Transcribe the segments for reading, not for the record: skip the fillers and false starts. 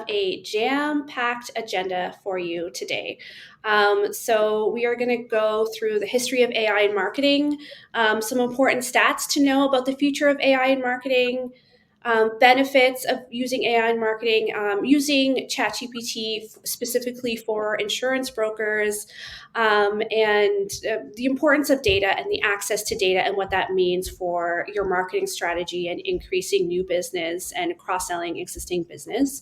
have a jam-packed agenda for you today. So we are going to go through the history of AI in marketing, some important stats to know about the future of AI in marketing, benefits of using AI in marketing, using ChatGPT specifically for insurance brokers, and the importance of data and the access to data and what that means for your marketing strategy and increasing new business and cross-selling existing business.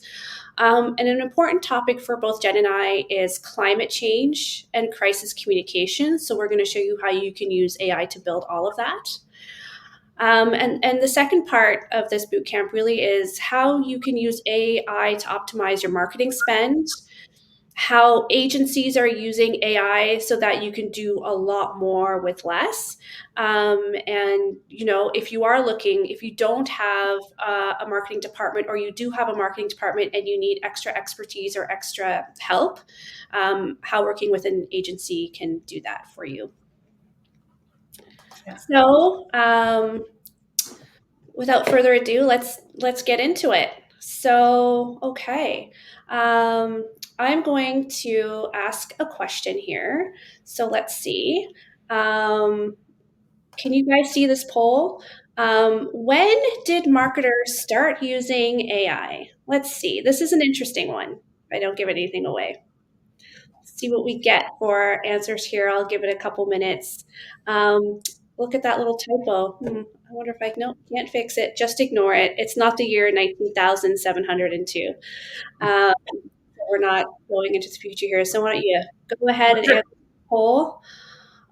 And an important topic for both Jen and I is climate change and crisis communication. So we're going to show you how you can use AI to build all of that. And the second part of this bootcamp really is how you can use AI to optimize your marketing spend, how agencies are using AI so that you can do a lot more with less. And, if you are looking, if you don't have a marketing department, or you do have a marketing department and you need extra expertise or extra help, how working with an agency can do that for you. Yeah. So, without further ado, let's get into it. So, okay. I'm going to ask a question here. So let's see. Can you guys see this poll? When did marketers start using AI? Let's see. This is an interesting one. I don't give anything away. Let's see what we get for answers here. I'll give it a couple minutes. Look at that little typo. I wonder if can't fix it. Just ignore it. It's not the year 19,702. We're not going into the future here. So why don't you go ahead and answer the poll?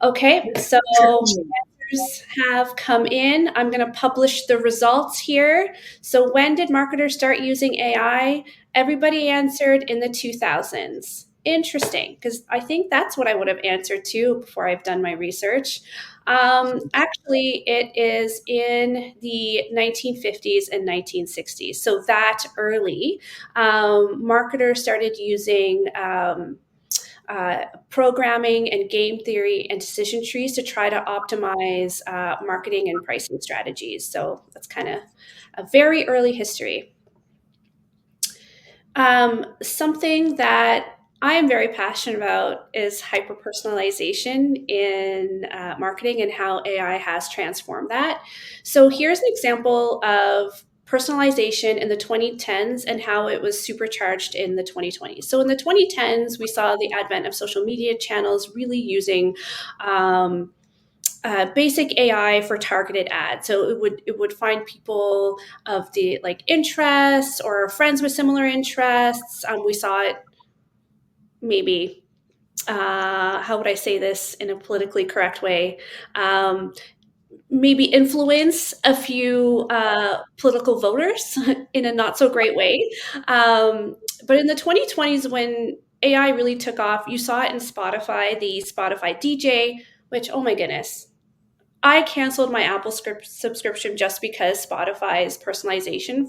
Okay, so answers have come in. I'm going to publish the results here. So when did marketers start using AI? Everybody answered in the 2000s. Interesting, because I think that's what I would have answered too before I've done my research. Actually, it is in the 1950s and 1960s. So that early, marketers started using programming and game theory and decision trees to try to optimize marketing and pricing strategies. So that's kind of a very early history. Something that I am very passionate about is hyper-personalization in marketing and how AI has transformed that. So here's an example of personalization in the 2010s and how it was supercharged in the 2020s. So in the 2010s, we saw the advent of social media channels really using basic AI for targeted ads. So it would find people of the interests or friends with similar interests. We saw it maybe, how would I say this in a politically correct way? Maybe influence a few political voters in a not so great way. But in the 2020s, when AI really took off, you saw it in Spotify, the Spotify DJ, which, oh my goodness, I canceled my Apple subscription just because Spotify's personalization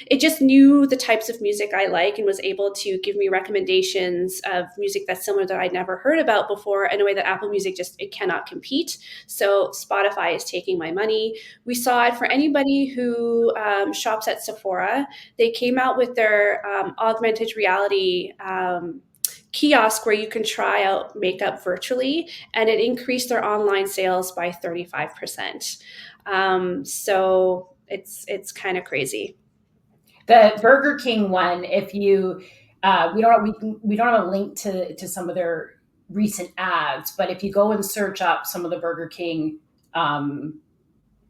it just knew the types of music I like and was able to give me recommendations of music that's similar that I'd never heard about before in a way that Apple Music it cannot compete. So Spotify is taking my money. We saw it for anybody who shops at Sephora. They came out with their augmented reality kiosk where you can try out makeup virtually, and it increased their online sales by 35%. So it's kind of crazy. The Burger King one, if you we don't have a link to some of their recent ads, but if you go and search up some of the Burger King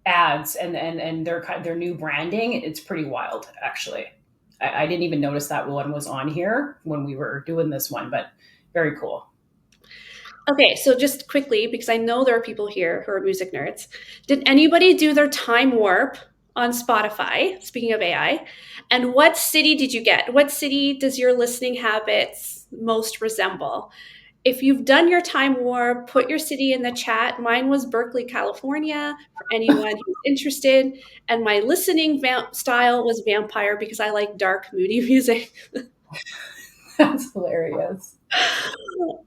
ads and their new branding, it's pretty wild, actually. I didn't even notice that one was on here when we were doing this one, but very cool. Okay, so just quickly, because I know there are people here who are music nerds, did anybody do their time warp on Spotify, speaking of AI? And what city did you get? What city does your listening habits most resemble? If you've done your time warp, put your city in the chat. Mine was Berkeley, California, for anyone who's interested. And my listening style was vampire because I like dark, moody music. That's hilarious.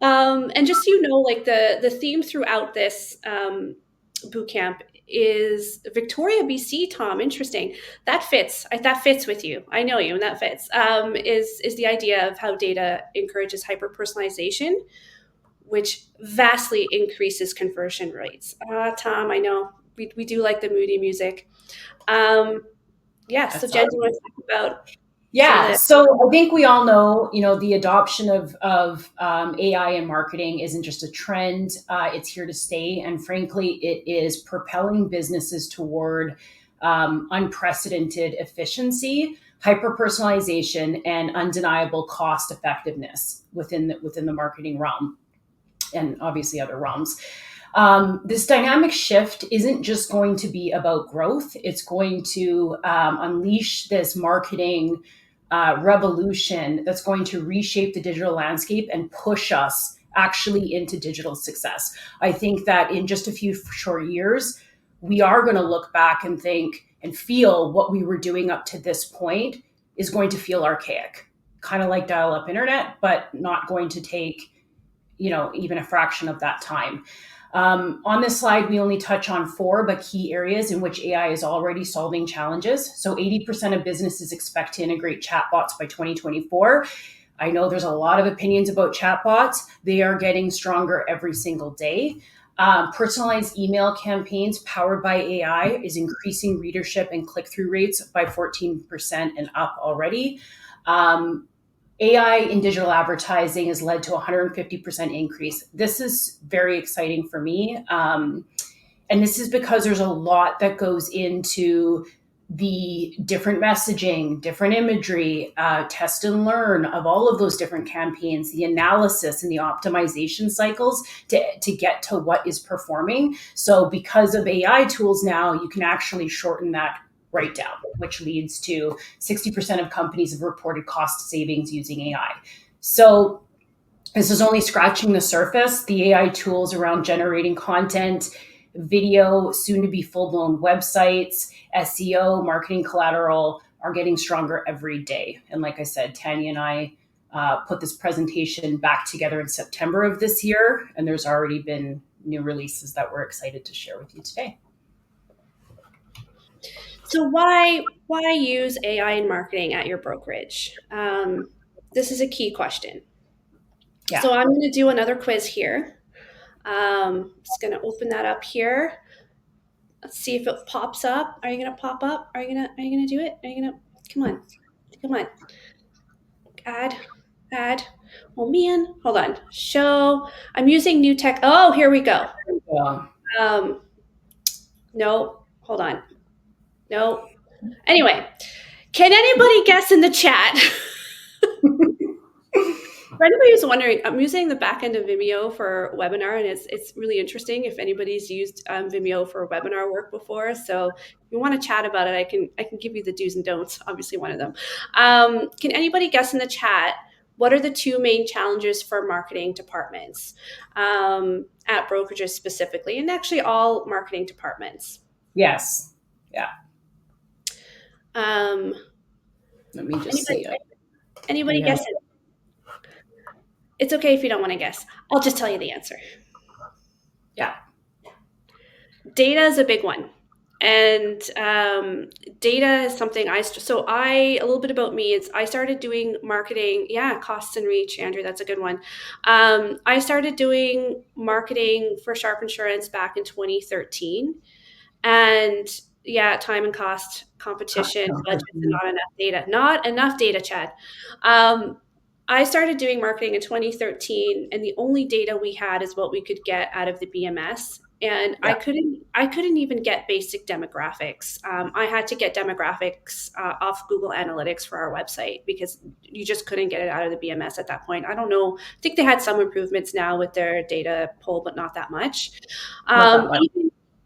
And just so you know, the theme throughout this bootcamp is Victoria, BC. Tom, interesting. That fits. That fits with you. I know you, and that fits. Is the idea of how data encourages hyper personalization, which vastly increases conversion rates. Tom, I know we do like the moody music. Um, yeah. So That's Jen, do you want awesome. to talk about some of Yeah, the so I think we all know, the adoption of AI in marketing isn't just a trend; it's here to stay, and frankly, it is propelling businesses toward unprecedented efficiency, hyper personalization, and undeniable cost effectiveness within the marketing realm, and obviously other realms. This dynamic shift isn't just going to be about growth; it's going to unleash this marketing revolution that's going to reshape the digital landscape and push us actually into digital success. I think that in just a few short years, we are going to look back and think and feel what we were doing up to this point is going to feel archaic, kind of like dial up internet, but not going to take, even a fraction of that time. On this slide, we only touch on four, but key areas in which AI is already solving challenges. So 80% of businesses expect to integrate chatbots by 2024. I know there's a lot of opinions about chatbots. They are getting stronger every single day. Personalized email campaigns powered by AI is increasing readership and click-through rates by 14% and up already. AI in digital advertising has led to a 150% increase. This is very exciting for me. And this is because there's a lot that goes into the different messaging, different imagery, test and learn of all of those different campaigns, the analysis and the optimization cycles to get to what is performing. So because of AI tools now, you can actually shorten that right down, which leads to 60% of companies have reported cost savings using AI. So this is only scratching the surface. The AI tools around generating content, video, soon to be full blown websites, SEO, marketing collateral are getting stronger every day. And like I said, Tanya and I put this presentation back together in September of this year, and there's already been new releases that we're excited to share with you today. So why use AI in marketing at your brokerage? This is a key question. Yeah. So I'm going to do another quiz here. Just going to open that up here. Let's see if it pops up. Are you going to pop up? Are you going to do it? Are you going to come on? Add. Oh man, hold on. Show. I'm using new tech. Oh, here we go. Yeah. Um, no, hold on. No. Anyway, can anybody guess in the chat? For anybody who's wondering, I'm using the back end of Vimeo for webinar, and it's really interesting if anybody's used Vimeo for webinar work before. So if you want to chat about it, I can give you the do's and don'ts. Obviously, one of them. Can anybody guess in the chat what are the two main challenges for marketing departments at brokerages specifically, and actually all marketing departments? Yes. Yeah. Um, Let me just anybody see. anybody We have, guess it? It's okay if you don't want to guess. I'll just tell you the answer. yeah. Data is a big one, and data is something a little bit about me is I started doing marketing. Yeah, costs and reach, Andrew, that's a good one. I started doing marketing for Sharp Insurance back in 2013, and yeah, time and cost, competition, budgets, and not enough data, Chad. um, I started doing marketing in 2013, and the only data we had is what we could get out of the BMS. And I Yeah. couldn't even get basic demographics. I had to get demographics off Google Analytics for our website because you just couldn't get it out of the BMS at that point. I don't know. I think they had some improvements now with their data poll, but not that much. Not that much.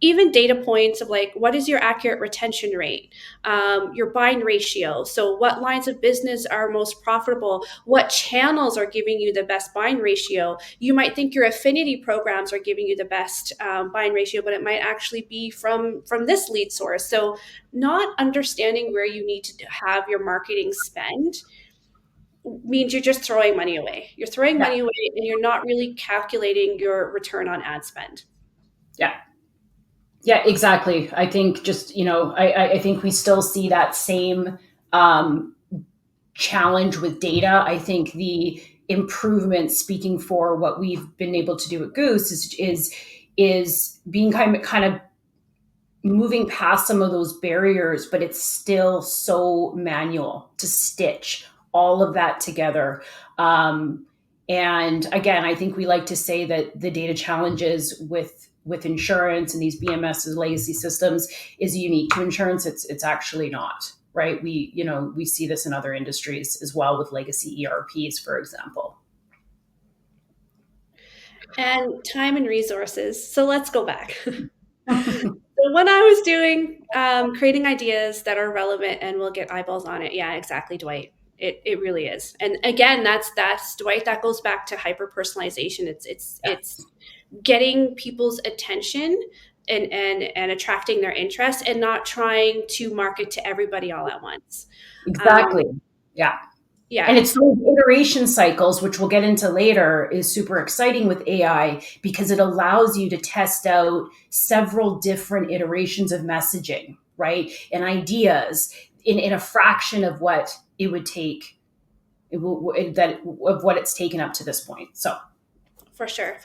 Even data points of like, what is your accurate retention rate, your bind ratio, so what lines of business are most profitable, what channels are giving you the best bind ratio. You might think your affinity programs are giving you the best bind ratio, but it might actually be from this lead source. So not understanding where you need to have your marketing spend means you're just throwing money away. You're throwing Yeah. money away, and you're not really calculating your return on ad spend. Yeah. Yeah, exactly. I think just, I think we still see that same um, challenge with data. I think the improvement, speaking for what we've been able to do at Goose, is being kind of moving past some of those barriers, but it's still so manual to stitch all of that together. And again, I think we like to say that the data challenges with insurance and these BMS legacy systems is unique to insurance. It's actually not, right? We see this in other industries as well with legacy ERPs, for example. And time and resources. So let's go back. So when I was doing creating ideas that are relevant and will get eyeballs on it, yeah, exactly, Dwight. It really is. And again, that's Dwight. That goes back to hyper personalization. It's getting people's attention and attracting their interest, and not trying to market to everybody all at once. Exactly. Um, Yeah. And yeah, it's those iteration cycles, which we'll get into later, is super exciting with AI because it allows you to test out several different iterations of messaging, right? And ideas in a fraction of what it would take of what it's taken up to this point. So for sure.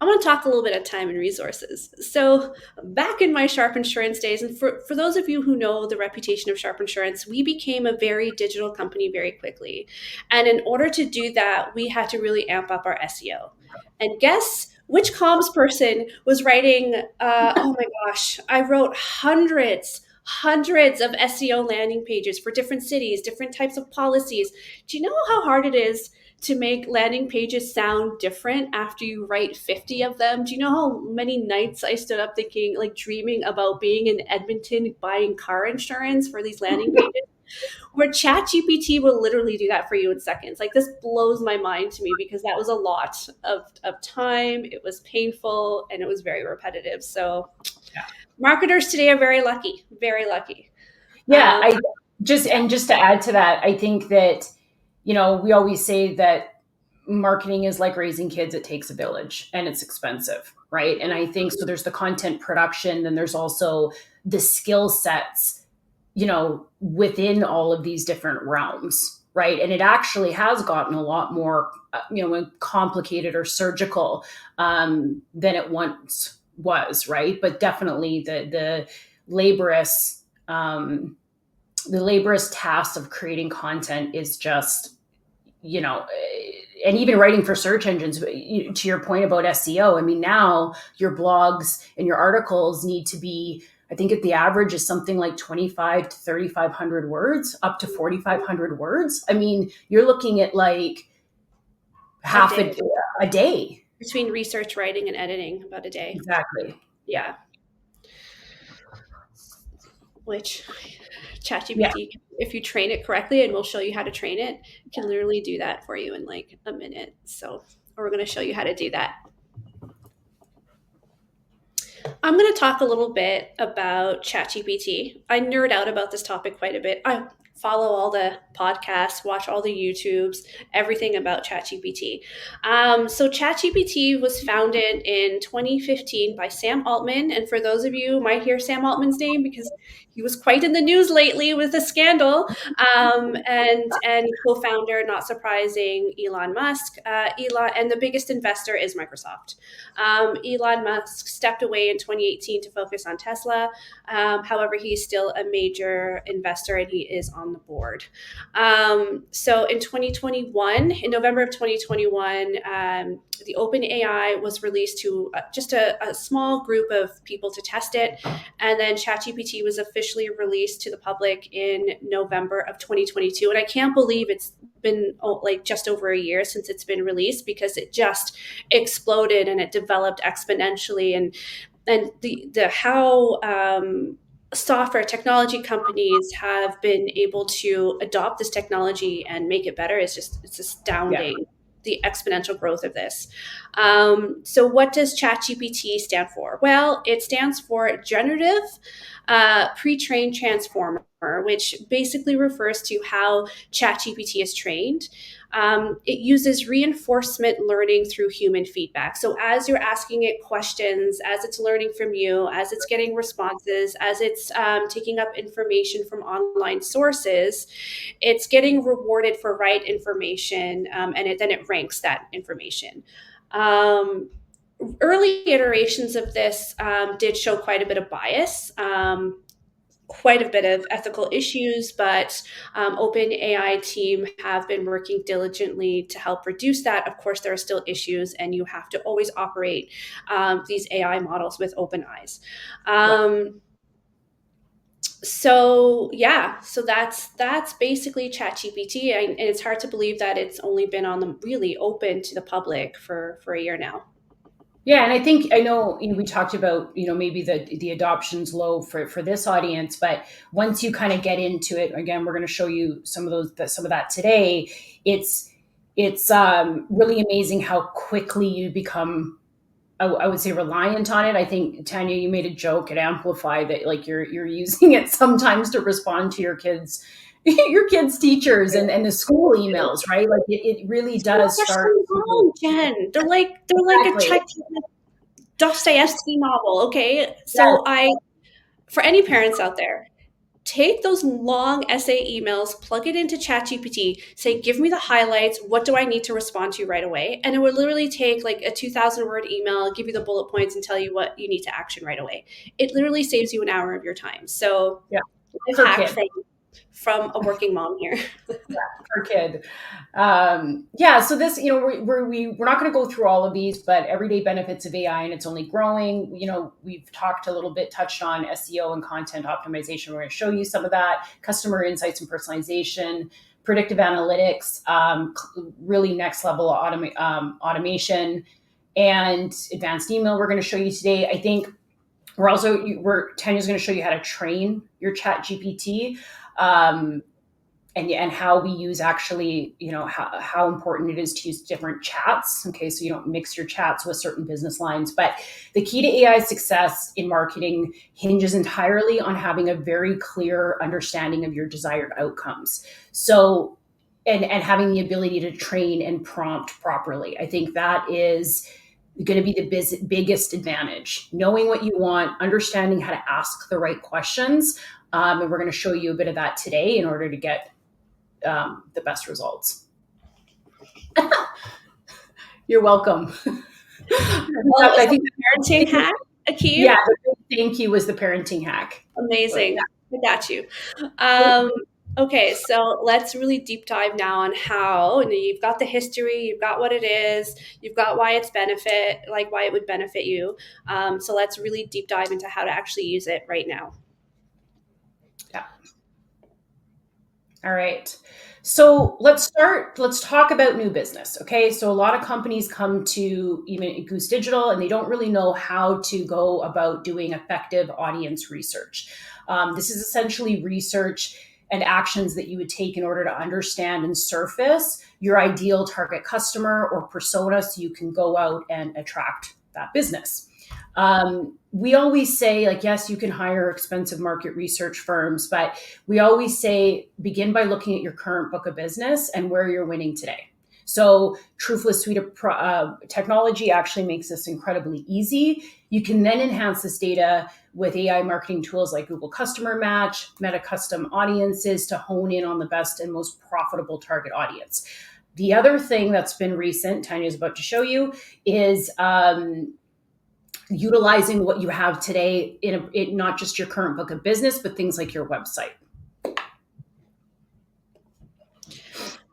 I want to talk a little bit of time and resources. So, back in my Sharp Insurance days, and for those of you who know the reputation of Sharp Insurance, we became a very digital company very quickly. And in order to do that, we had to really amp up our SEO. And guess which comms person was writing? Oh my gosh, I wrote hundreds of SEO landing pages for different cities, different types of policies. Do you know how hard it is to make landing pages sound different after you write 50 of them? Do you know how many nights I stood up thinking, like dreaming about being in Edmonton buying car insurance for these landing pages? Where ChatGPT will literally do that for you in seconds. Like, this blows my mind to me because that was a lot of time. It was painful and it was very repetitive. So marketers today are very lucky, very lucky. yeah, Um, I just yeah, and just to add to that, I think that we always say that marketing is like raising kids. It takes a village and it's expensive, right? And I think so. There's the content production, and there's also the skill sets, within all of these different realms, right? And it actually has gotten a lot more, complicated or surgical than it once was, right? But definitely laborious, um, the laborious task of creating content is just, and even writing for search engines. To your point about SEO, I mean, now your blogs and your articles need to be, I think at the average is something like 25 to 3,500 words, up to 4,500 words. I mean, you're looking at like a half day a day. between research, writing, and editing, about a day. Exactly. Yeah, which Yeah. ChatGPT, if you train it correctly, and we'll show you how to train it, can literally do that for you in like a minute. So we're going to show you how to do that. I'm going to talk a little bit about ChatGPT. I nerd out about this topic quite a bit. I follow all the podcasts, watch all the YouTubes, everything about ChatGPT. So ChatGPT was founded in 2015 by Sam Altman. And for those of you who might hear Sam Altman's name because he was quite in the news lately with a scandal, and co-founder, not surprising, Elon Musk. Elon, and the biggest investor is Microsoft. Elon Musk stepped away in 2018 to focus on Tesla. However, he's still a major investor and he is on the board. So in 2021, in November of 2021, the OpenAI was released to just a small group of people to test it. And then ChatGPT was officially released to the public in November of 2022. And I can't believe it's been like just over a year since it's been released, because it just exploded and it developed exponentially. And the how software technology companies have been able to adopt this technology and make it better is just, it's Yeah. astounding, the exponential growth of this. So what does ChatGPT stand for? Well, it stands for Generative Pre-trained Transformer, which basically refers to how ChatGPT is trained. It uses reinforcement learning through human feedback. So as you're asking it questions, as it's learning from you, as it's getting responses, as it's taking up information from online sources, it's getting rewarded for right information, and then it ranks that information. Um, Early iterations of this did show quite a bit of bias, quite a bit of ethical issues, but OpenAI team have been working diligently to help reduce that. Of course, there are still issues, and you have to always operate these AI models with open eyes. Yeah. So yeah, so that's basically ChatGPT, and it's hard to believe that it's only been on the really open to the public for a year now. Yeah, and I think I know, we talked about, maybe the adoption's low for this audience, but once you kind of get into it, again, we're going to show you some of that today. It's really amazing how quickly you become, I would say, reliant on it. I think, Tanya, you made a joke at Amplify that, like, you're using it sometimes to respond to your kids your kids teachers and the school emails, right? Like it really does They're start so to, wrong, Jen. They're like a exactly. Dostoevsky novel. Okay, Yes. so I for any parents out there, take those long essay emails, plug it into ChatGPT, say, give me the highlights. What do I need to respond to right away? And it would literally take like a 2,000 word email, give you the bullet points, and tell you what you need to action right away. It literally saves you an hour of your time. So, Yeah, life per hack kid. from a working mom here. Per kid. Yeah, so this, we're not going to go through all of these, but everyday benefits of AI, and it's only growing. We've talked a little bit, touched on SEO and content optimization. We're going to show you some of that, customer insights and personalization, predictive analytics, really next level of automation, and advanced email. We're going to show you today. I think Tanya's going to show you how to train your Chat GPT. And how we use, actually, how important it is to use different chats. Okay, so you don't mix your chats with certain business lines. But the key to AI success in marketing hinges entirely on having a very clear understanding of your desired outcomes. So, and having the ability to train and prompt properly. I think that is going to be the biggest advantage. Knowing what you want, understanding how to ask the right questions. And we're going to show you a bit of that today in order to get the best results. You're welcome. Well, is I that think, the parenting hack, Akeem? yeah, the big thank you was the parenting hack. But Amazing. I got you. yeah. Um, okay, so let's really deep dive now on how, and you've got the history, you've got what it is, you've got why it's why it would benefit you. So let's really deep dive into how to actually use it right now. Yeah. All right. So let's talk about new business. Okay. So a lot of companies come to even Goose Digital and they don't really know how to go about doing effective audience research. This is essentially research and actions that you would take in order to understand and surface your ideal target customer or persona so you can go out and attract that business. We always say, like, yes, you can hire expensive market research firms, but we always say begin by looking at your current book of business and where you're winning today. So Truthful's suite of technology actually makes this incredibly easy. You can then enhance this data with AI marketing tools like Google Customer Match, Meta Custom Audiences to hone in on the best and most profitable target audience. The other thing that's been recent, Tanya is about to show you, is utilizing what you have today in not just your current book of business, but things like your website.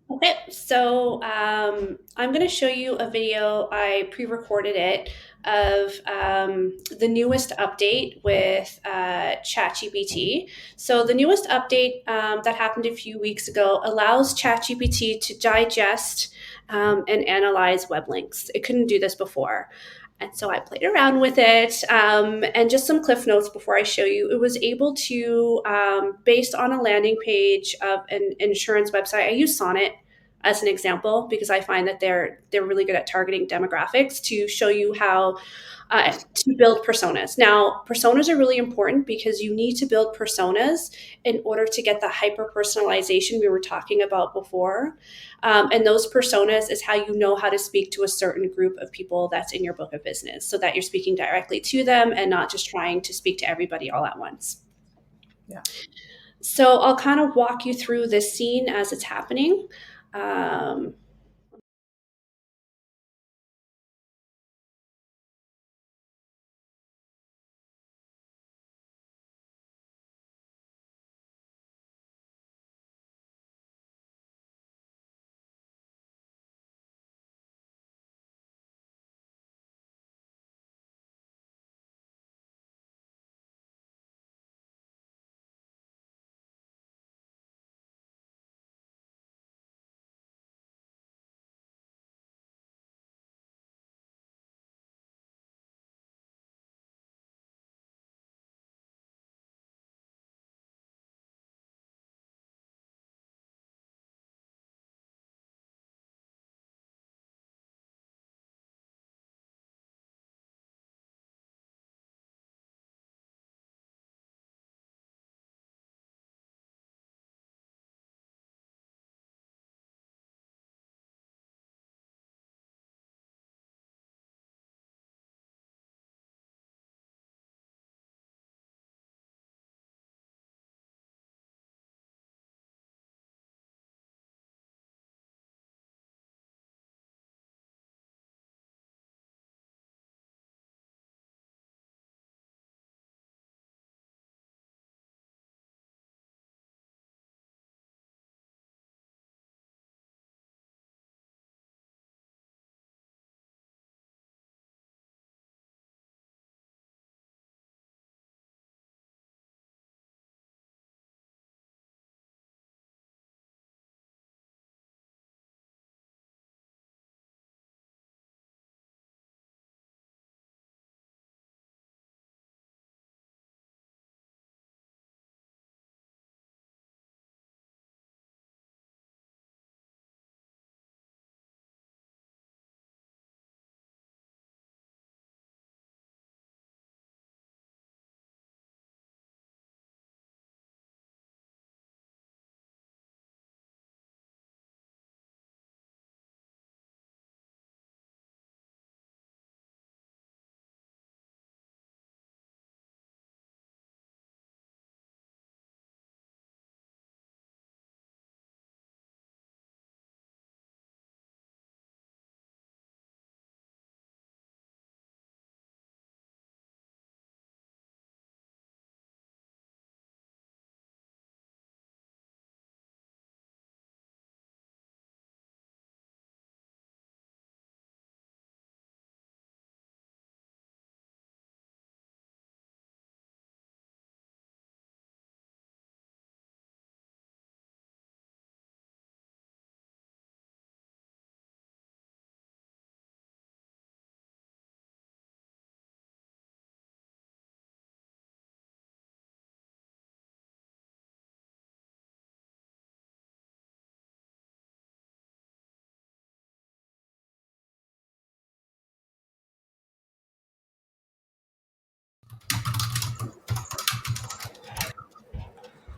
Okay, so I'm going to show you a video. I pre-recorded it of the newest update with ChatGPT. So the newest update that happened a few weeks ago allows ChatGPT to digest and analyze web links. It couldn't do this before. And so I played around with it, and just some cliff notes before I show you. It was able to, based on a landing page of an insurance website, I use Sonnet as an example because I find that they're really good at targeting demographics to show you how to build personas. Now, personas are really important because you need to build personas in order to get the hyper personalization we were talking about before. And those personas is how you know how to speak to a certain group of people that's in your book of business, so that you're speaking directly to them and not just trying to speak to everybody all at once. Yeah. So I'll kind of walk you through this scene as it's happening. Um,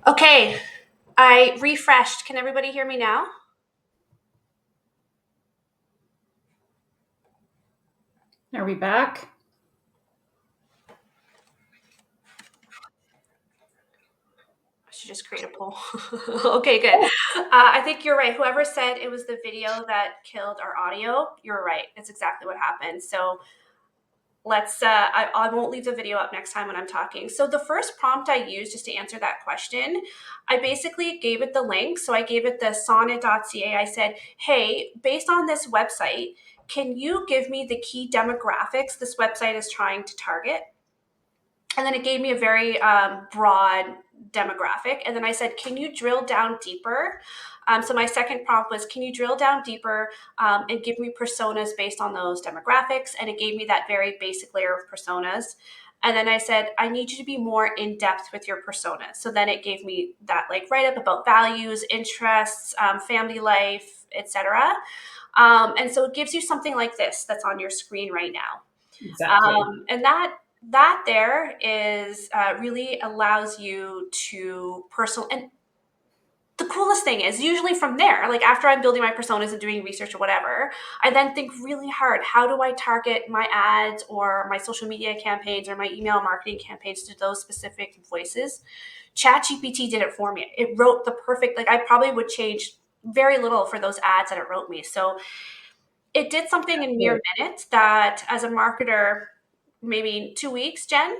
okay, I refreshed. Can everybody hear me now? Are we back? I should just create a poll. Okay, good. I think you're right. Whoever said it was the video that killed our audio, you're right. It's exactly what happened. So let's, I won't leave the video up next time when I'm talking. So the first prompt I used just to answer that question, I basically gave it the link. So I gave it the sonnet.ca. I said, hey, based on this website, can you give me the key demographics this website is trying to target? And then it gave me a very broad demographic. And then I said, can you drill down deeper? So my second prompt was, can you drill down deeper and give me personas based on those demographics? And it gave me that very basic layer of personas. And then I said, I need you to be more in depth with your personas. So then it gave me that like write up about values, interests, family life, etc. And so it gives you something like this that's on your screen right now. Exactly. And that there is really allows you to personal. And the coolest thing is usually from there, like after I'm building my personas and doing research or whatever, I then think really hard, how do I target my ads or my social media campaigns or my email marketing campaigns to those specific voices? ChatGPT did it for me. It wrote the perfect, like I probably would change very little for those ads that it wrote me. So it did something in mere minutes that as a marketer, maybe 2 weeks, Jen,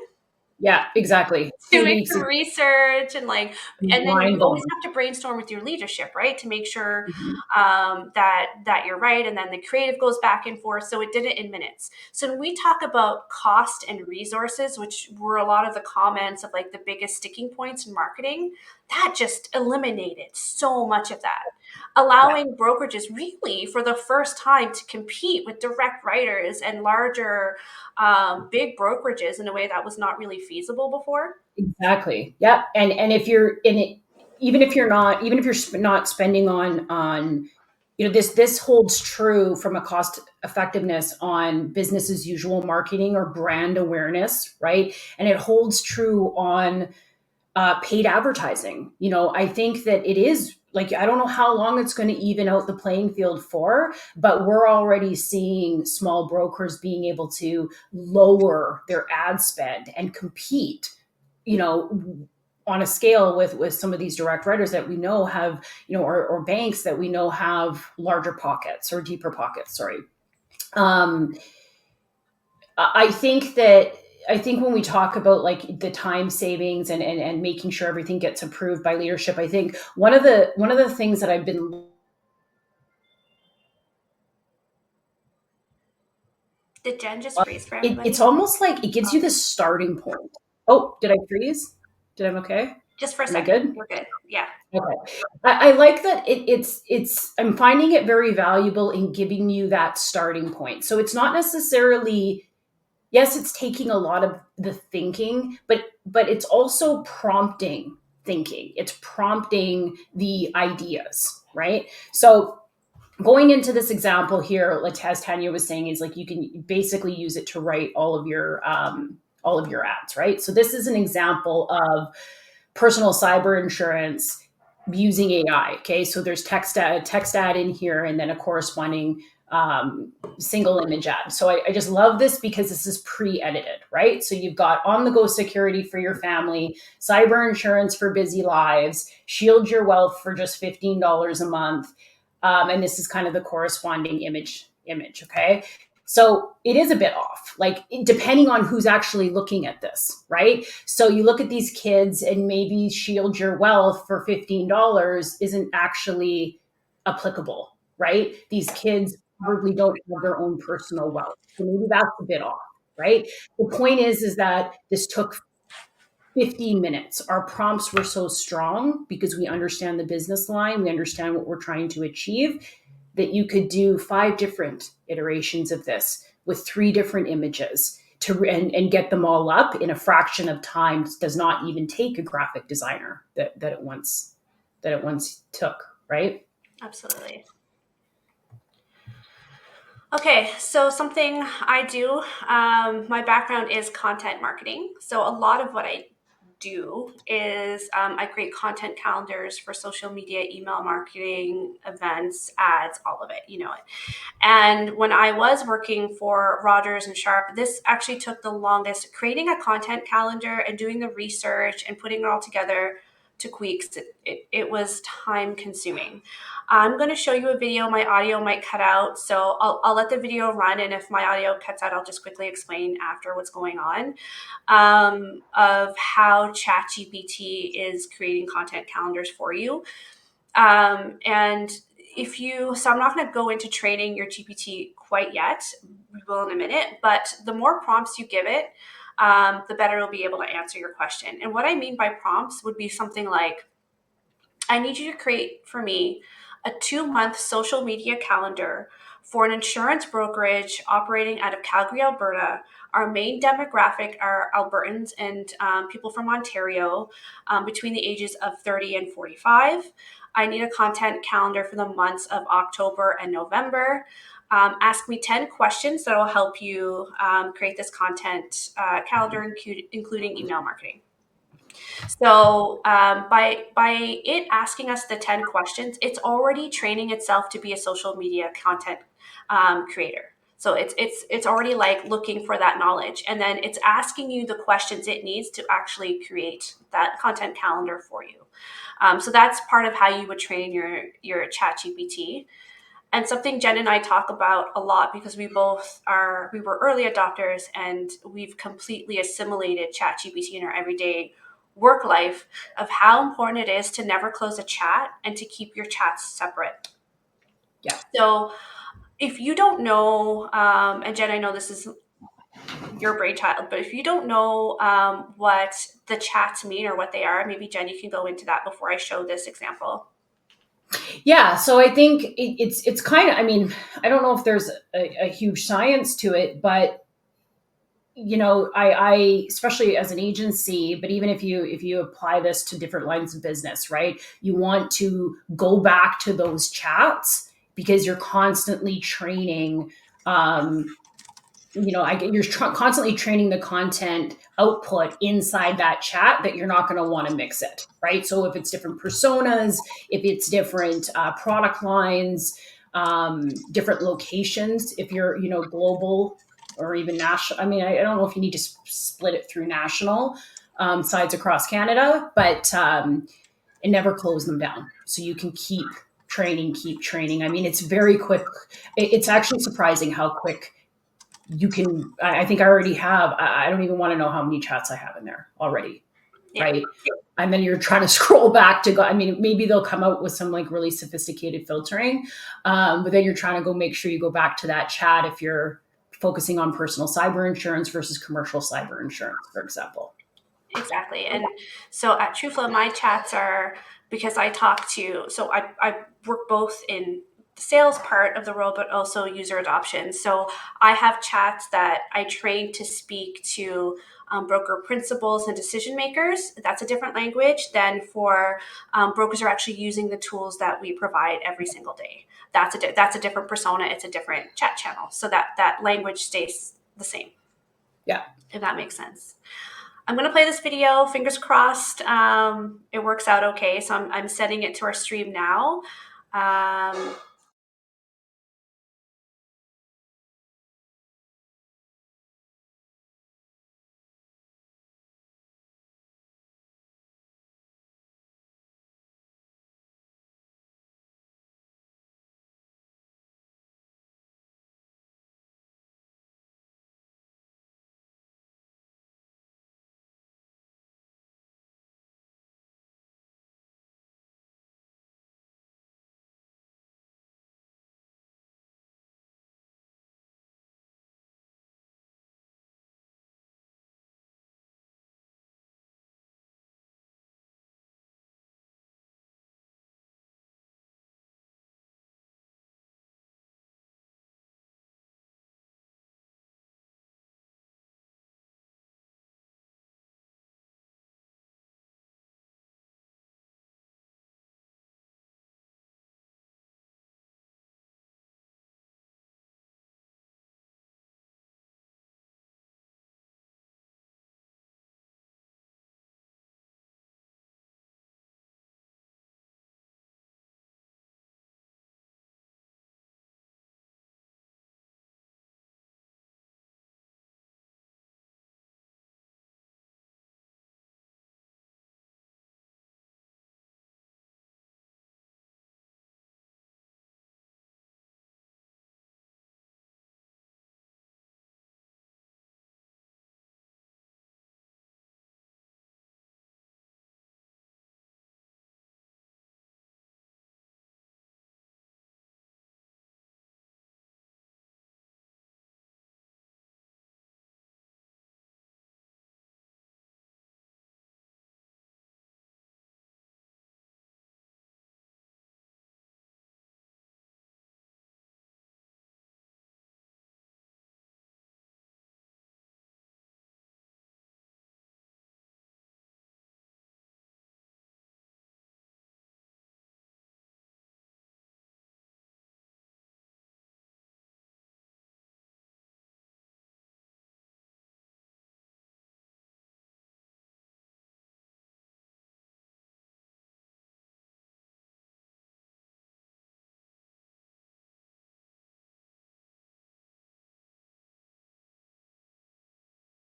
Yeah, exactly. 2 weeks 2 weeks of is research and like, and then you mind always blowing. have to brainstorm with your leadership, right, to make sure Mhm. that you're right, and then the creative goes back and forth. So it did it in minutes. So when we talk about cost and resources, which were a lot of the comments of like the biggest sticking points in marketing, that just eliminated so much of that, Yeah, allowing brokerages really for the first time to compete with direct writers and larger big brokerages in a way that was not really feasible before. exactly. Yeah, and if you're in it, even if you're not, even if you're not spending on, this holds true from a cost effectiveness on business as usual marketing or brand awareness, right? And it holds true on paid advertising. I think that it is like, I don't know how long it's going to even out the playing field for, but we're already seeing small brokers being able to lower their ad spend and compete, you know, on a scale with some of these direct writers that we know have, or banks that we know have larger pockets or deeper pockets. Sorry. Um, I think that I think when we talk about like the time savings and making sure everything gets approved by leadership, I think one of the things that I've been Did Jen just freeze for it's everybody? almost like it gives you Okay. this starting point. Oh, did I freeze? Did I'm okay? Just for a Am I second. good? We're good. Yeah. Okay. I like that it's I'm finding it very valuable in giving you that starting point. So it's not necessarily, yes, it's taking a lot of the thinking, but it's also prompting thinking. It's prompting the ideas, right? So going into this example here, like as Tanya was saying, is like you can basically use it to write all of your ads, right? So this is an example of personal cyber insurance using AI. Okay, so there's text ad in here, and then a corresponding single image ad. So I just love this because this is pre-edited, right? So you've got on the go security for your family, cyber insurance for busy lives, shield your wealth for just $15 a month, and this is kind of the corresponding image. Okay, so it is a bit off, like depending on who's actually looking at this, right? So you look at these kids and maybe shield your wealth for $15 isn't actually applicable, right? These kids probably don't have their own personal wealth. So maybe that's a bit off, right? The point is that this took 15 minutes. Our prompts were so strong because we understand the business line, we understand what we're trying to achieve, that you could do 5 different iterations of this with 3 different images and get them all up in a fraction of time. Does not even take a graphic designer that it once took, right? Absolutely. Okay, so something I do, my background is content marketing. So a lot of what I do is I create content calendars for social media, email marketing, events, ads, all of it, you know it. And when I was working for Rogers and Sharp, this actually took the longest. Creating a content calendar and doing the research and putting it all together to Queeks, it was time consuming. I'm going to show you a video. My audio might cut out, so I'll let the video run. And if my audio cuts out, I'll just quickly explain after what's going on, of how ChatGPT is creating content calendars for you. And if you, so I'm not going to go into training your GPT quite yet. We will in a minute, but the more prompts you give it, the better it'll be able to answer your question. And what I mean by prompts would be something like, I need you to create for me a 2 month social media calendar for an insurance brokerage operating out of Calgary, Alberta. Our main demographic are Albertans and people from Ontario between the ages of 30 and 45. I need a content calendar for the months of October and November. Ask me 10 questions that will help you create this content calendar, including email marketing. So by it asking us the 10 questions, it's already training itself to be a social media content creator. So it's already like looking for that knowledge, and then it's asking you the questions it needs to actually create that content calendar for you. So that's part of how you would train your chat GPT. And something Jen and I talk about a lot, because we were early adopters, and we've completely assimilated ChatGPT in our everyday work life, of how important it is to never close a chat and to keep your chats separate. Yeah. So if you don't know, and Jen, I know this is your brainchild, but if you don't know what the chats mean or what they are, maybe Jen, you can go into that before I show this example. Yeah, so I think it's kind of, I mean, I don't know if there's a huge science to it, but I especially as an agency, but even if you apply this to different lines of business, right? You want to go back to those chats because you're constantly training. Constantly training the content output inside that chat, that you're not going to want to mix it, right? So if it's different personas, if it's different product lines, different locations, if you're global or even national. I mean, I don't know if you need to split it through national sides across Canada, but and never close them down, so you can keep training. I mean, it's very quick. It's actually surprising how quick you can. I think I already have. I don't even want to know how many chats I have in there already, Yeah. right? And then you're trying to scroll back to go. I mean, maybe they'll come out with some like really sophisticated filtering, but then you're trying to go make sure you go back to that chat if you're focusing on personal cyber insurance versus commercial cyber insurance, for example. Exactly. And so at TrueFlow, my chats are, because I talk to, so I work both in the sales part of the role, but also user adoption. So I have chats that I train to speak to broker principals and decision makers. That's a different language than for brokers who are actually using the tools that we provide every single day. That's a different persona. It's a different chat channel. So that language stays the same, Yeah. if that makes sense. I'm going to play this video. Fingers crossed it works out okay. So I'm setting it to our stream now. Um,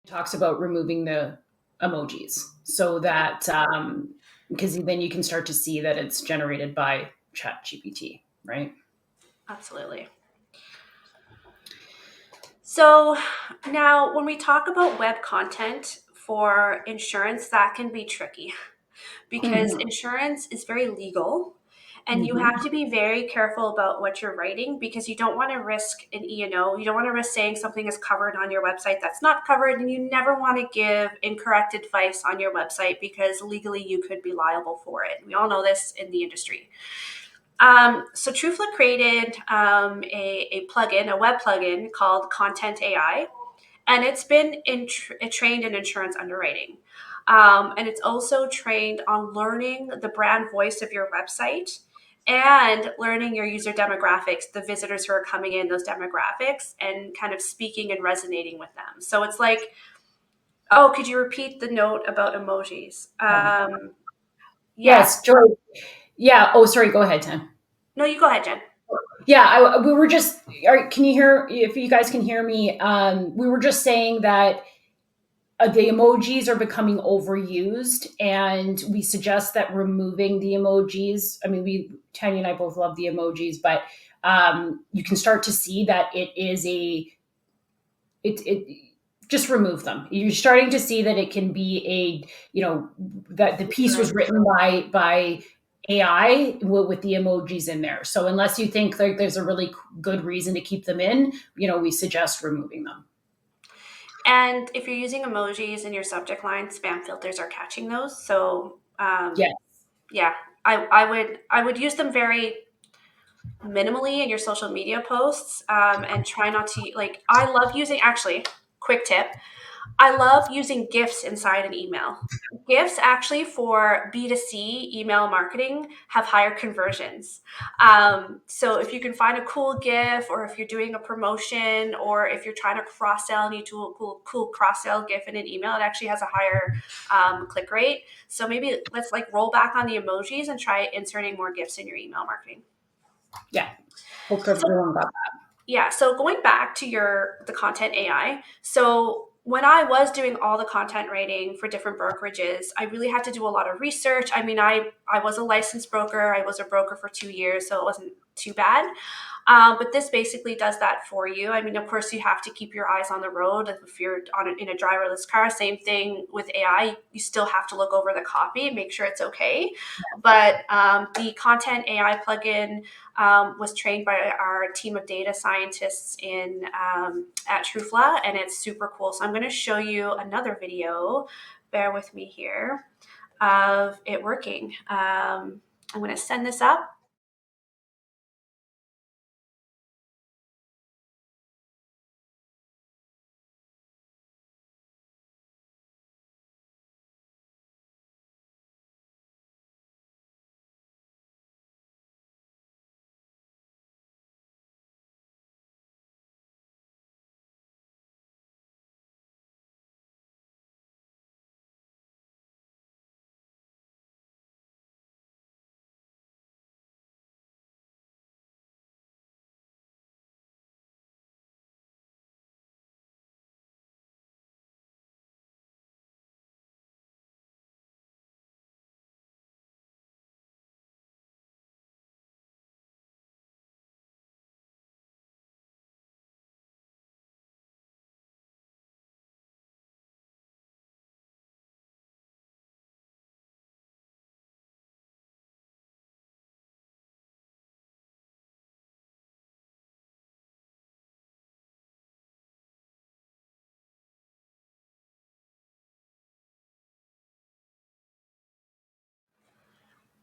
talks about removing the emojis so that because then you can start to see that it's generated by ChatGPT, right? Absolutely. So now when we talk about web content for insurance, that can be tricky because Mm-hmm. insurance is very legal and you have Mm-hmm. to be very careful about what you're writing because you don't want to risk an E&O. You don't want to risk saying something is covered on your website that's not covered, and you never want to give incorrect advice on your website because legally you could be liable for it. We all know this in the industry. So Truefla created a plugin, a web plugin called Content AI, and it's been trained in insurance underwriting. And it's also trained on learning the brand voice of your website and learning your user demographics, the visitors who are coming in, those demographics, and kind of speaking and resonating with them. So it's like, oh, could you repeat the note about emojis? Yeah. Yes, Joy. Yeah. Oh, sorry. Go ahead, Tim. No, you go ahead, Jen. Yeah, we were just. Can you hear? If you guys can hear me, we were just saying that the emojis are becoming overused, and we suggest that removing the emojis. I mean, Tanya and I both love the emojis, but you can start to see that it is it just remove them. You're starting to see that it can be that the piece was written by AI with the emojis in there. So unless you think like there's a really good reason to keep them in, we suggest removing them. And if you're using emojis in your subject line, spam filters are catching those. So Yeah. yeah, I would use them very minimally in your social media posts, and try not to like. I love using, actually, quick tip. I love using GIFs inside an email. GIFs actually for B2C email marketing have higher conversions. So if you can find a cool GIF, or if you're doing a promotion, or if you're trying to cross sell and you do a cool cross sell GIF in an email, it actually has a higher click rate. So maybe let's like roll back on the emojis and try inserting more GIFs in your email marketing. Yeah. Hope So everyone got yeah, so going back to the content AI. So when I was doing all the content writing for different brokerages, I really had to do a lot of research. I mean, I was a licensed broker. I was a broker for 2 years, so it wasn't too bad. But this basically does that for you. I mean, of course, you have to keep your eyes on the road. If you're in a driverless car, same thing with AI. You still have to look over the copy and make sure it's okay. But the Content AI plugin was trained by our team of data scientists at Truefla, and it's super cool. So I'm going to show you another video. Bear with me here of it working. I'm going to send this up.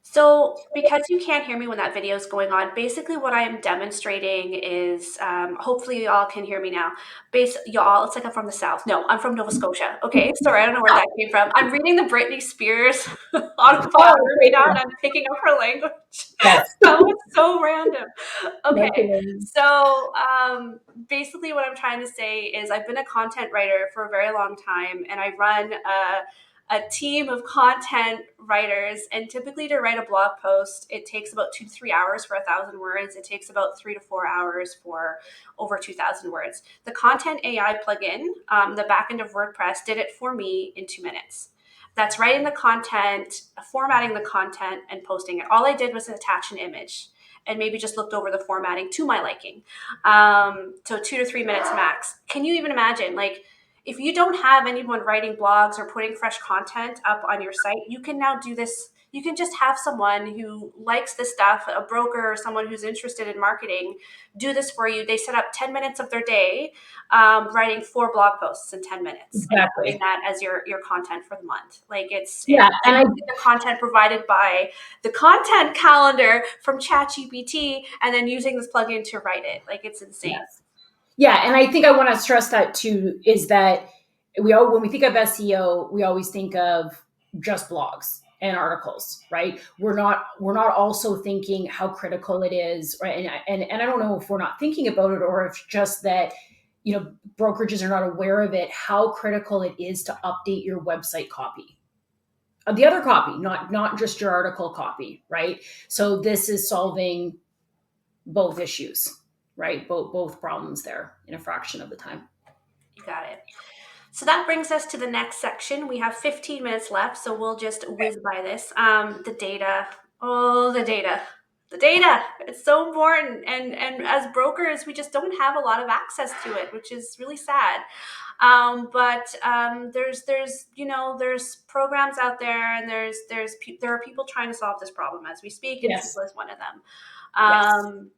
So, because you can't hear me when that video is going on, basically what I am demonstrating is, hopefully y'all can hear me now. Y'all, it's like I'm from the South. No, I'm from Nova Scotia. Okay, sorry, I don't know where that came from. I'm reading the Britney Spears autobiography that. Oh, now, and I'm picking up her language. yes. That was so random. No Okay, kidding. so basically what I'm trying to say is I've been a content writer for a very long time, and I run a team of content writers, and typically to write a blog post, it takes about 2 to 3 hours for 1,000 words. It takes about 3 to 4 hours for over 2,000 words. The content AI plugin, the backend of WordPress, did it for me in 2 minutes. That's writing the content, formatting the content, and posting it. All I did was attach an image and maybe just looked over the formatting to my liking. So 2 to 3 minutes max. Can you even imagine, like, if you don't have anyone writing blogs or putting fresh content up on your site, you can now do this. You can just have someone who likes this stuff, a broker or someone who's interested in marketing, do this for you. They set up 10 minutes of their day, writing 4 blog posts in 10 minutes and having Exactly. that as your content for the month. Like Yeah, it's and I basically the content provided by the content calendar from ChatGPT and then using this plugin to write it. Like, it's insane. yes. Yeah, and I think I want to stress that too is that when we think of SEO, we always think of just blogs and articles, right? We're not also thinking how critical it is, right? And I don't know if we're not thinking about it or if just that brokerages are not aware of it, how critical it is to update your website copy. The other copy, not just your article copy, right? So this is solving both issues, right? Both problems there in a fraction of the time. You got it. So that brings us to the next section. We have 15 minutes left, so we'll just whiz by this. The data. Oh, the data. The data. It's so important. And as brokers, we just don't have a lot of access to it, which is really sad. But there's programs out there, and there are people trying to solve this problem as we speak, and Yes. Fuel is one of them. Yes. Um,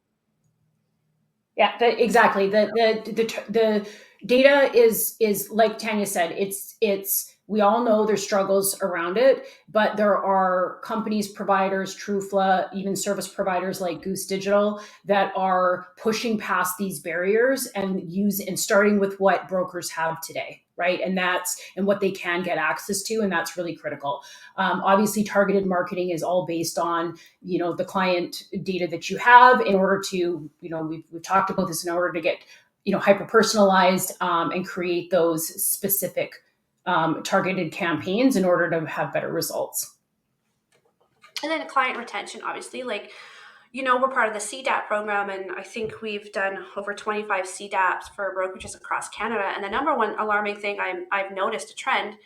Yeah, exactly. The data is like Tanya said. It's we all know there's struggles around it, but there are companies, providers, Trufla, even service providers like Goose Digital that are pushing past these barriers and starting with what brokers have today, right? And what they can get access to, and that's really critical. Obviously, targeted marketing is all based on the client data that you have in order to we've talked about this, in order to get hyper personalized and create those specific targeted campaigns in order to have better results. and then client retention, obviously, like, we're part of the CDAP program, and I think we've done over 25 CDAPs for brokerages across Canada. And the number one alarming thing I've noticed a trend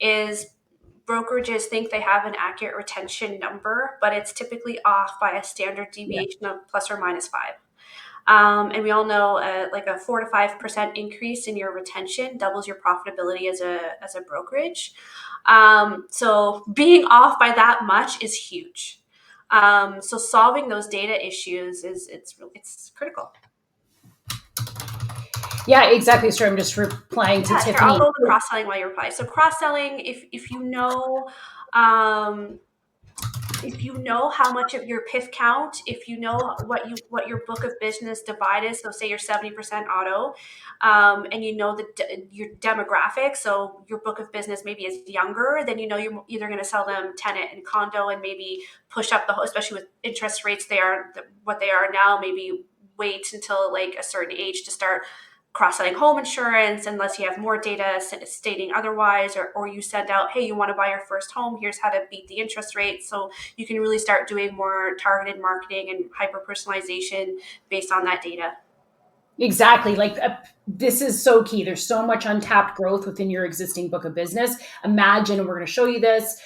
is brokerages think they have an accurate retention number, but it's typically off by a standard Yeah. deviation of plus or minus 5. And we all know like a 4 to 5% increase in your retention doubles your profitability as a brokerage. So being off by that much is huge. So solving those data issues it's critical. Yeah, exactly. So I'm just replying to Yeah, sure. I'll Tiffany. go to cross selling while you reply. So cross selling, um, if you know how much of your PIF count, if you know what your book of business divide is, so say you're 70% auto, and you know your demographic, so your book of business maybe is younger, then you're either going to sell them tenant and condo and maybe push up especially with interest rates they are what they are now, maybe wait until like a certain age to start cross-selling home insurance unless you have more data stating otherwise, or you send out, hey, you want to buy your first home, here's how to beat the interest rate. So you can really start doing more targeted marketing and hyper personalization based on that data. Exactly. Like this is so key. There's so much untapped growth within your existing book of business. Imagine, and we're going to show you this.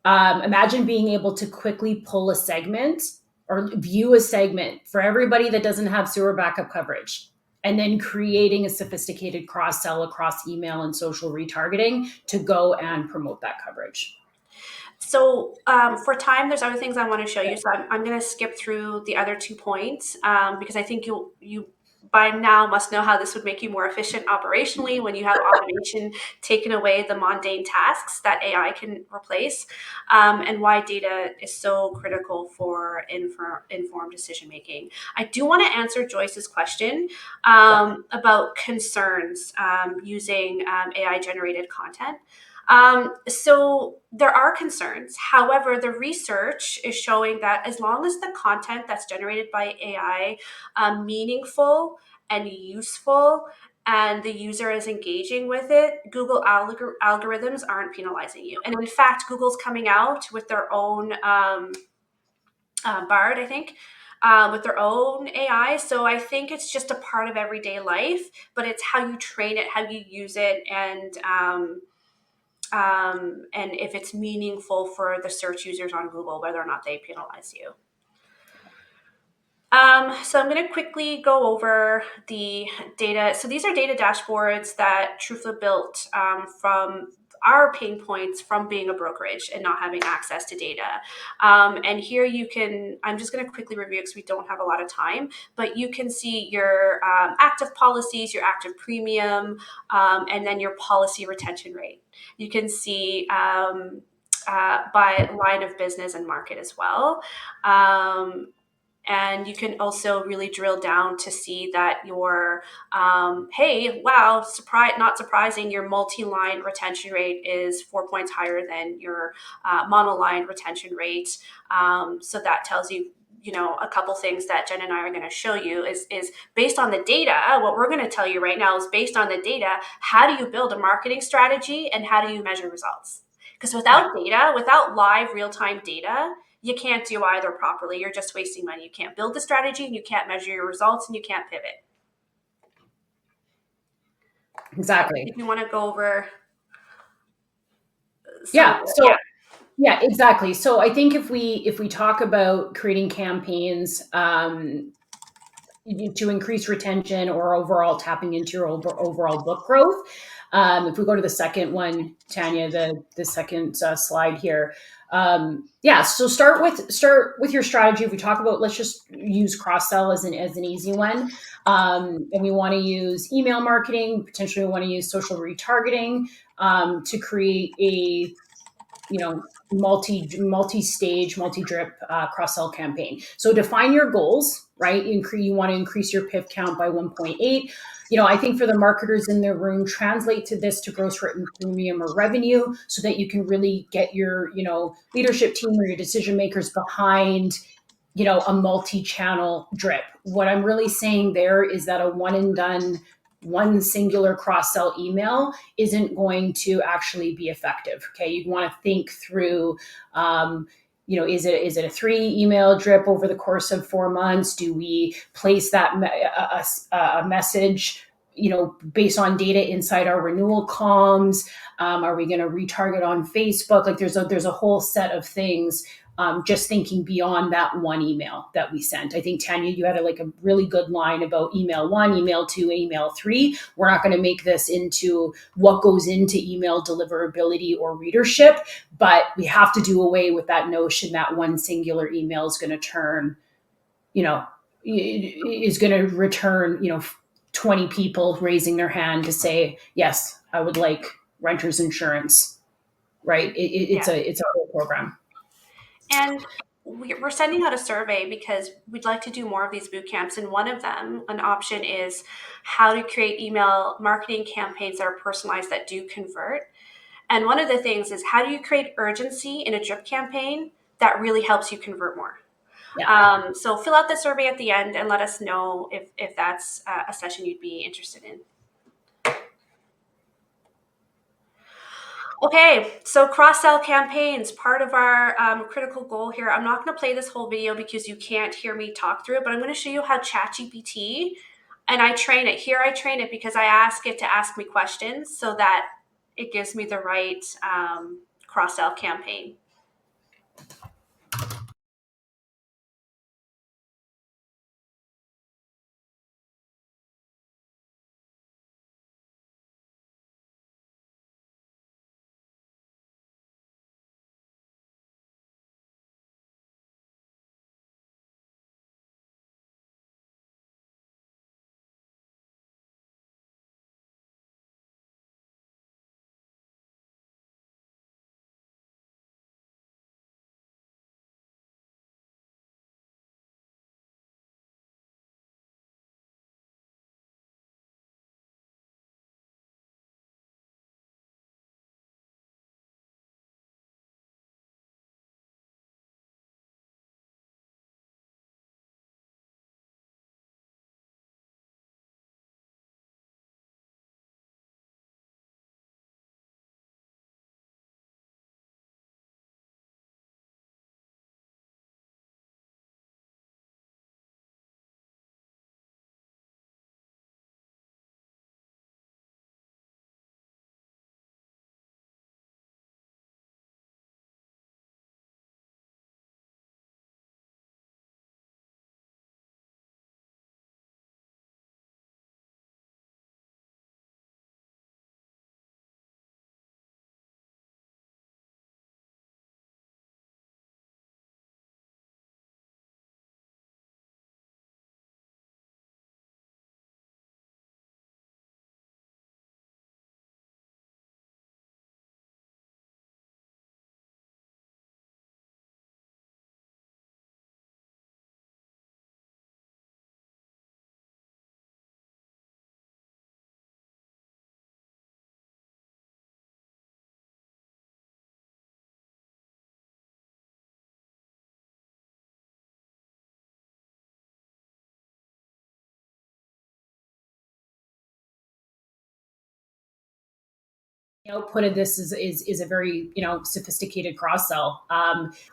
Imagine being able to quickly pull a segment or view a segment for everybody that doesn't have sewer backup coverage, and then creating a sophisticated cross sell across email and social retargeting to go and promote that coverage. So for time, there's other things I want to show you. So I'm going to skip through the other 2 points because I think you by now must know how this would make you more efficient operationally when you have automation taken away the mundane tasks that AI can replace, and why data is so critical for informed decision making. I do want to answer Joyce's question about concerns using AI generated content. So there are concerns. However, the research is showing that as long as the content that's generated by AI meaningful and useful, and the user is engaging with it, Google algorithms aren't penalizing you. And in fact, Google's coming out with their own Bard, I think, with their own AI. So I think it's just a part of everyday life, but it's how you train it, how you use it, and if it's meaningful for the search users on Google, whether or not they penalize you. So I'm going to quickly go over the data. So these are data dashboards that Truthful built from our pain points from being a brokerage and not having access to data. And here you can, I'm just going to quickly review because we don't have a lot of time, but you can see your active policies, your active premium, and then your policy retention rate. You can see by line of business and market as well. And you can also really drill down to see that your hey, wow, not surprising, your multi-line retention rate is 4 points higher than your monoline retention rate. So that tells you, a couple things that Jen and I are going to show you is based on the data. What we're going to tell you right now is based on the data. How do you build a marketing strategy and how do you measure results? Because without data, without live real-time data, you can't do either properly. You're just wasting money. You can't build the strategy and you can't measure your results and you can't pivot. Exactly. If you want to go over Yeah. Yeah, exactly. So I think if we talk about creating campaigns to increase retention or overall tapping into your overall book growth, if we go to the second one, Tanya, the second slide here. Yeah, so start with your strategy. If we talk about, let's just use cross sell as an easy one, and we want to use email marketing. Potentially, we want to use social retargeting to create a multi-stage, multi-drip cross-sell campaign. So define your goals, right? You want to increase your PIF count by 1.8. I think for the marketers in the room, translate this to gross written premium or revenue so that you can really get your, leadership team or your decision makers behind, a multi-channel drip. What I'm really saying there is that a one and done, one singular cross-sell email isn't going to actually be effective. Okay, you want to think through. Is it a 3 email drip over the course of 4 months? Do we place that a message, based on data inside our renewal comms? Are we going to retarget on Facebook? Like there's a whole set of things. Just thinking beyond that one email that we sent. I think, Tanya, you had a really good line about email 1, email 2, email 3. We're not going to make this into what goes into email deliverability or readership, but we have to do away with that notion that one singular email is going to turn, is going to return, 20 people raising their hand to say, yes, I would like renter's insurance, right? It's a whole program. And we're sending out a survey because we'd like to do more of these boot camps. And one of them, an option is how to create email marketing campaigns that are personalized that do convert. And one of the things is how do you create urgency in a drip campaign that really helps you convert more? Yeah. So fill out the survey at the end and let us know if that's a session you'd be interested in. Okay, so cross-sell campaigns, part of our critical goal here. I'm not going to play this whole video because you can't hear me talk through it, but I'm going to show you how ChatGPT, and I train it. Here I train it because I ask it to ask me questions so that it gives me the right cross-sell campaign. output of this is a very sophisticated cross sell,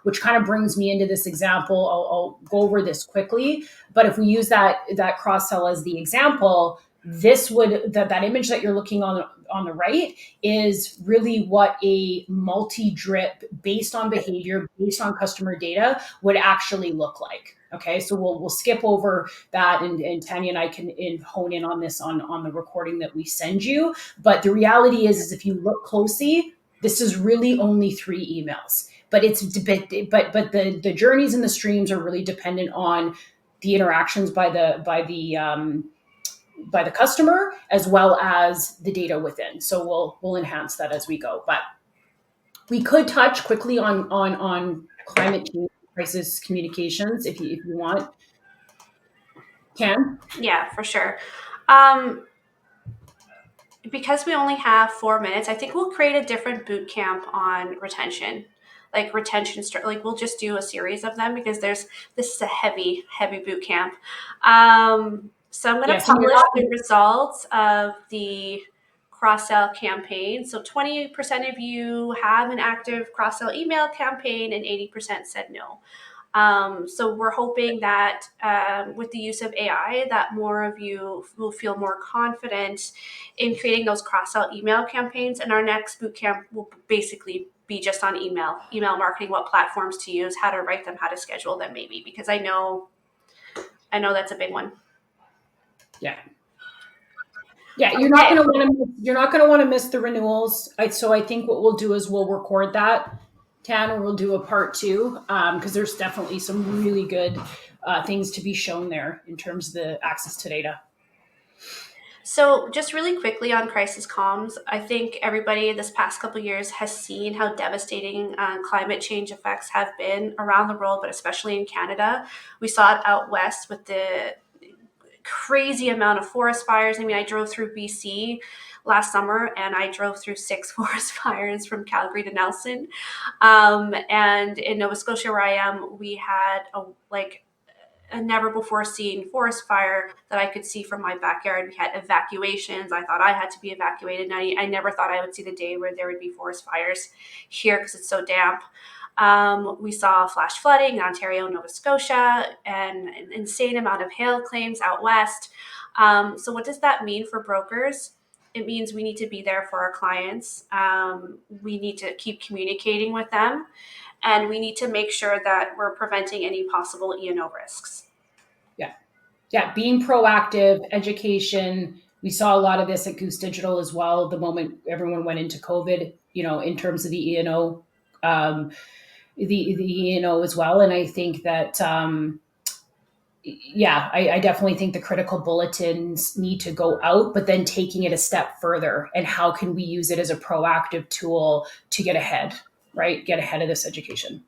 which kind of brings me into this example. I'll go over this quickly, but if we use that cross sell as the example, this would that image that you're looking on the right is really what a multi drip based on behavior, based on customer data would actually look like. Okay, so we'll skip over that, and Tanya and I can hone in on this on the recording that we send you. But the reality is if you look closely, this is really only 3 emails. But the journeys and the streams are really dependent on the interactions by the customer as well as the data within. So we'll enhance that as we go. But we could touch quickly on climate change crisis communications if you want. Can? Yeah, for sure. Um, because we only have 4 minutes, I think we'll create a different boot camp on retention. Like retention, like we'll just do a series of them because this is a heavy boot camp. So I'm going to Yes, and you're publish not. the results of the cross sell campaign. So 20% of you have an active cross sell email campaign, and 80% said no. So we're hoping that with the use of AI, that more of you will feel more confident in creating those cross-sell email campaigns. And our next bootcamp will basically be just on email marketing, what platforms to use, how to write them, how to schedule them, maybe, because I know that's a big one. Yeah. Yeah, Okay. you're not going to want to miss the renewals. So I think what we'll do is we'll record that, Tanner. We'll do a part 2 because there's definitely some really good things to be shown there in terms of the access to data. So just really quickly on crisis comms, I think everybody this past couple of years has seen how devastating climate change effects have been around the world, but especially in Canada. We saw it out west with the crazy amount of forest fires. I mean, I drove through BC last summer and I drove through 6 forest fires from Calgary to Nelson. And in Nova Scotia, where I am, we had a never before seen forest fire that I could see from my backyard. We had evacuations. I thought I had to be evacuated. And I never thought I would see the day where there would be forest fires here because it's so damp. We saw flash flooding in Ontario, Nova Scotia, and an insane amount of hail claims out west. So what does that mean for brokers? It means we need to be there for our clients. We need to keep communicating with them, and we need to make sure that we're preventing any possible E&O risks. Yeah, being proactive, education. We saw a lot of this at Goose Digital as well. The moment everyone went into COVID, in terms of the E&O, the E&O as well. And I think that, I definitely think the critical bulletins need to go out, but then taking it a step further. And how can we use it as a proactive tool to get ahead, right? Get ahead of this education.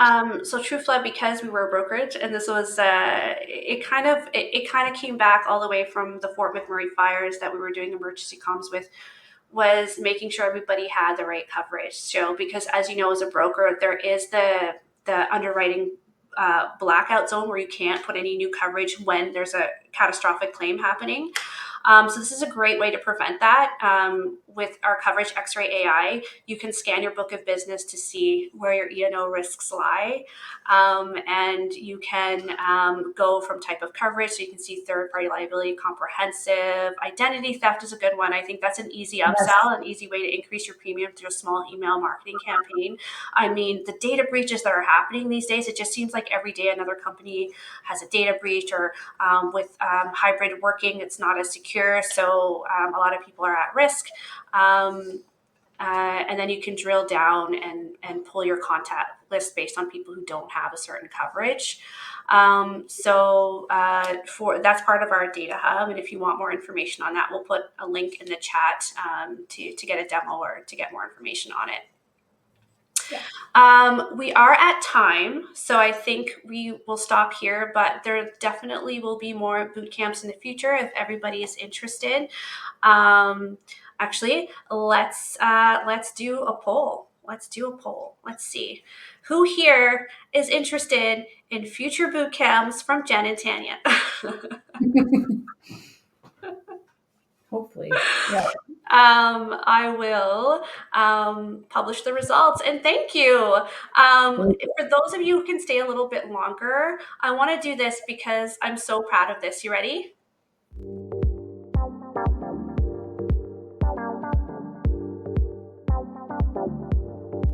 So TrueFlood, because we were a brokerage, and this was it kind of came back all the way from the Fort McMurray fires that we were doing emergency comms with, was making sure everybody had the right coverage. So because, as you know, as a broker, there is the underwriting blackout zone where you can't put any new coverage when there's a catastrophic claim happening. So this is a great way to prevent that. With our coverage X-ray AI, you can scan your book of business to see where your E&O risks lie. And you can go from type of coverage. So you can see third-party liability, comprehensive. Identity theft is a good one. I think that's an easy upsell, an easy way to increase your premium through a small email marketing campaign. I mean, the data breaches that are happening these days, it just seems like every day another company has a data breach, or with hybrid working, it's not as secure. So a lot of people are at risk. And then you can drill down and pull your contact list based on people who don't have a certain coverage. For that's part of our data hub. And if you want more information on that, we'll put a link in the chat to get a demo or to get more information on it. Yeah. We are at time, so I think we will stop here, but there definitely will be more boot camps in the future if everybody is interested. Actually, let's do a poll. Let's see. Who here is interested in future boot camps from Jen and Tanya? Hopefully. Yeah. I will publish the results. And thank you. For those of you who can stay a little bit longer, I want to do this because I'm so proud of this. You ready?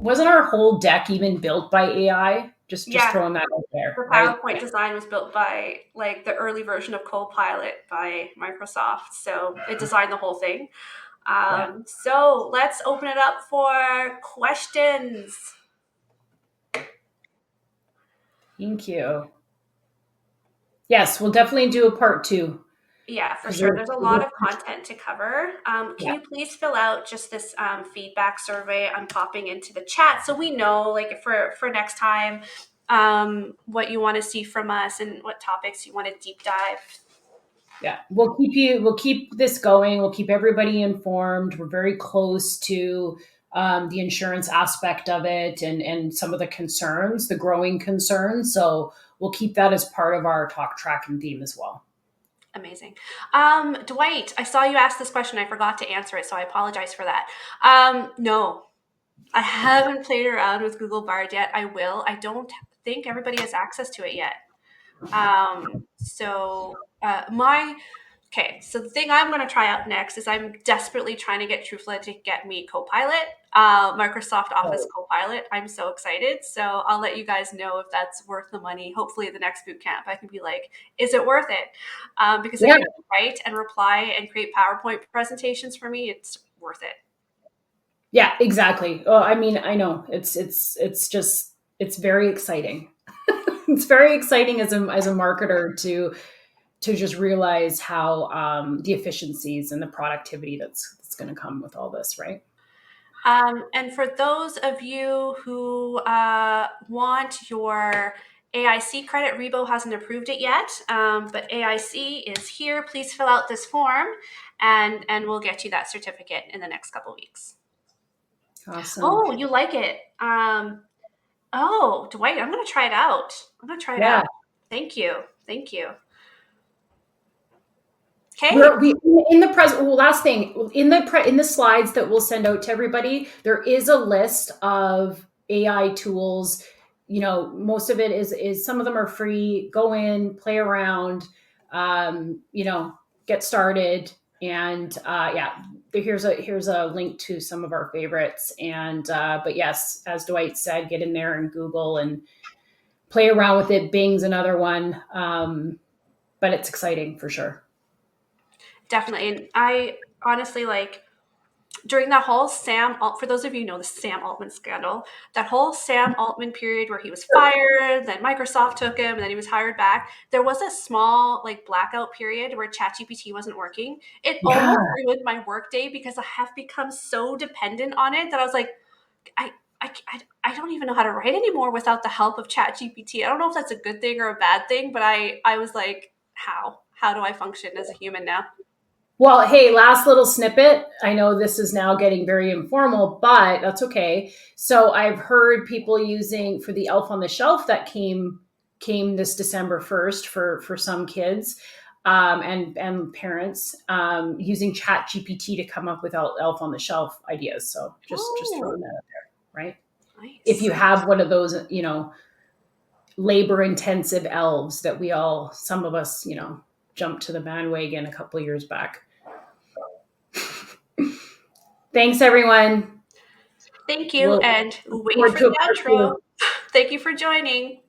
Wasn't our whole deck even built by AI? Just Yeah, throwing that out there, the right? PowerPoint design was built by like the early version of Copilot by Microsoft. So it designed the whole thing. Yeah. So let's open it up for questions. Thank you. Yes, we'll definitely do a part two Yeah, for because sure. There's a lot there's of content to cover. Can yeah. you please fill out just this feedback survey? I'm popping into the chat so we know, like, for next time, what you want to see from us and what topics you want to deep dive. Yeah, we'll keep this going. We'll keep everybody informed. We're very close to the insurance aspect of it and some of the concerns, the growing concerns. So we'll keep that as part of our talk track and theme as well. Amazing. Dwight, I saw you ask this question. I forgot to answer it, so I apologize for that. No, I haven't played around with Google Bard yet. I will. I don't think everybody has access to it yet. My Okay, so the thing I'm going to try out next is I'm desperately trying to get Truthlet to get me Copilot, Microsoft Office So, Copilot. I'm so excited. So I'll let you guys know if that's worth the money. Hopefully, the next boot camp, I can be like, is it worth it? Because if yeah, you can write and reply and create PowerPoint presentations for me, it's worth it. yeah, exactly. Oh, I mean, I know it's just it's very exciting. It's very exciting as a marketer to just realize how the efficiencies and the productivity that's going to come with all this, right? And for those of you who want your AIC credit, Rebo hasn't approved it yet, but AIC is here. Please fill out this form, and we'll get you that certificate in the next couple weeks. Awesome. Oh, you like it? Oh, Dwight, I'm gonna try it out. I'm gonna try it Yeah. out. Thank you. Thank you. Okay. We in the present. Well, last thing in the slides that we'll send out to everybody, there is a list of AI tools. You know, most of it is some of them are free. Go in, play around, you know, get started, and yeah, here's a link to some of our favorites. And but yes, as Dwight said, get in there and Google and play around with it. Bing's another one, but it's exciting for sure. Definitely. And I honestly like during that whole for those of you who know the Sam Altman scandal, that whole Sam Altman period where he was fired, then Microsoft took him, and then he was hired back, there was a small like blackout period where ChatGPT wasn't working. It Yeah. almost ruined my workday because I have become so dependent on it that I was like, I, I don't even know how to write anymore without the help of ChatGPT. I don't know if that's a good thing or a bad thing, but I was like, how? How do I function as a human now? Well, hey, last little snippet. I know this is now getting very informal, but that's okay. So I've heard people using for the Elf on the Shelf that came this December 1st for some kids and parents using Chat GPT to come up with Elf on the Shelf ideas. So just Oh, throwing that out there, right? If nice. you have one of those, you know, labor intensive elves that we all some of us, you know, jumped to the bandwagon a couple of years back. Thanks, everyone. Thank you, We'll and look wait forward for to the a part outro. two. Thank you for joining.